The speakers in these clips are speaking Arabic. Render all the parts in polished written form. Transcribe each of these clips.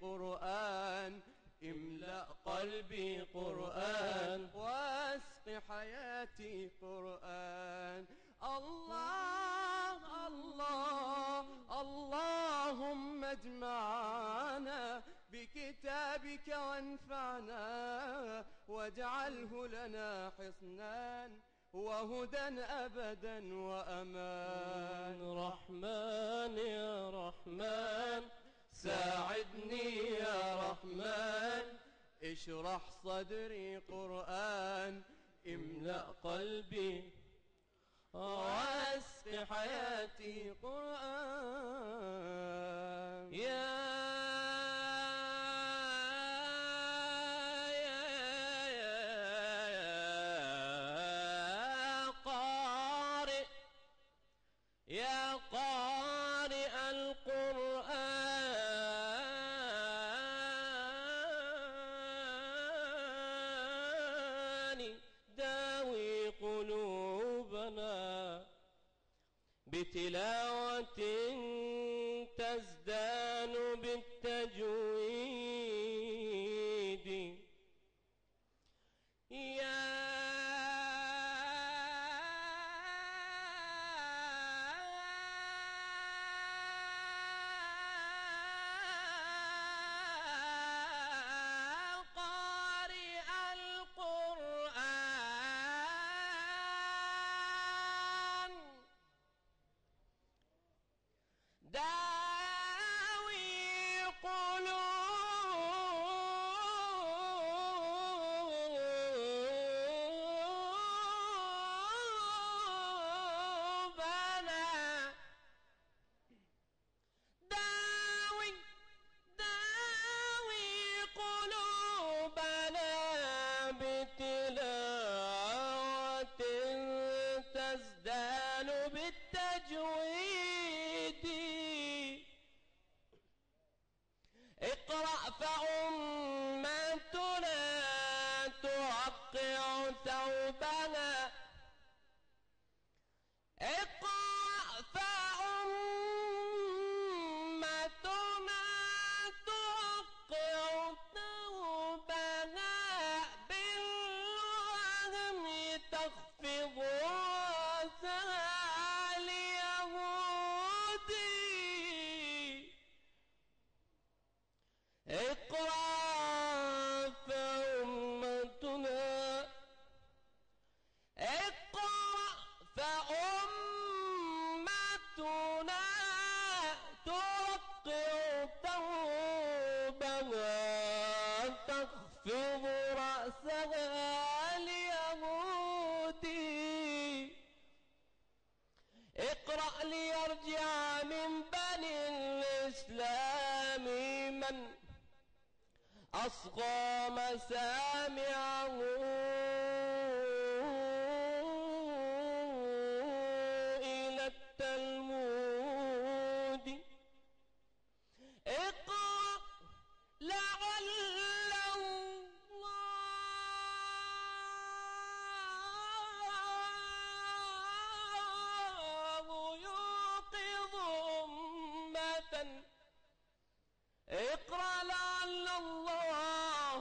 قرآن، املأ قلبي قرآن، واسق حياتي قرآن. الله الله اللهم اجمعنا بكتابك وانفعنا، واجعله لنا حصنا وهدى أبدا وأمان. رحمن يا رحمن ساعدني يا رحمن، اشرح صدري قرآن، املأ قلبي واسق حياتي قرآن. يا قارئ يا قارئ القرآن، داوي قلوبنا بتلاوة تزدان بالتجويد. يا قارئ القرآن، داوي قلوبنا، داوي قلوبنا بتلاوة تزدان بالتجويد. اقرأ فأمتنا توقع ثوبنا، اقرأ فأمتنا توقع ثوبنا، بالوهم تخفض رأسها اليهودي. اقرأ فأمتنا، اقرأ فأمتنا توقع ثوبها، تخفض رأسها اليهودي. اقرأ ليرجع من بني الإسلام من أصغى مسامعه إلى التلمود. اقرأ لعل الله يوقظ أمة، اقرأ لعل الله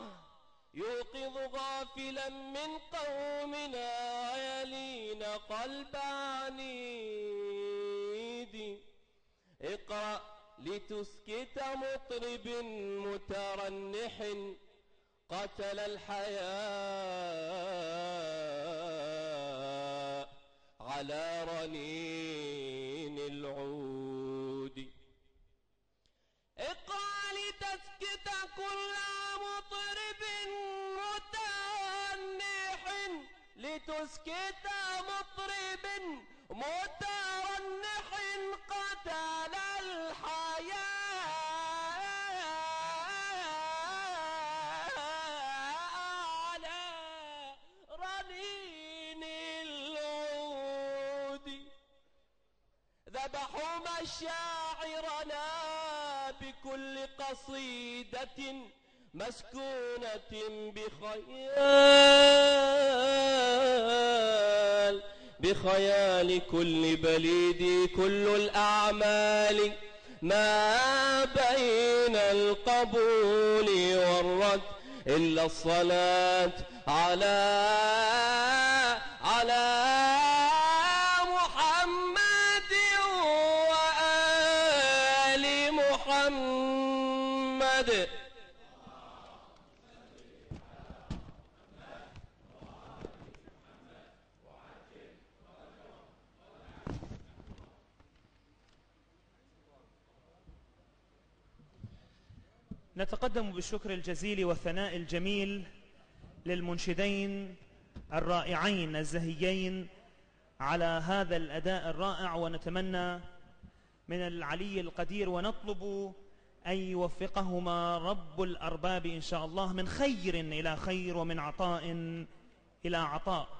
يوقظ غافلا من قومنا ويلين قلب عنيد. اقرأ لتسكت مطرب مترنح قتل الحياء على رنين العود. اقرأ لتسكت كل مطرب مترنح، لتسكت مطرب مترنح قتل الحياء على رنين العود. ذبحوا مشاعرنا بكل قصيدة مسكونة بخيال كل بليد. كل الأعمال ما بين القبول والرد إلا الصلاة على محمد وآل محمد. نتقدم بالشكر الجزيل والثناء الجميل للمنشدين الرائعين الزهيين على هذا الأداء الرائع، ونتمنى من العلي القدير ونطلب أن يوفقهما رب الأرباب إن شاء الله من خير إلى خير ومن عطاء إلى عطاء.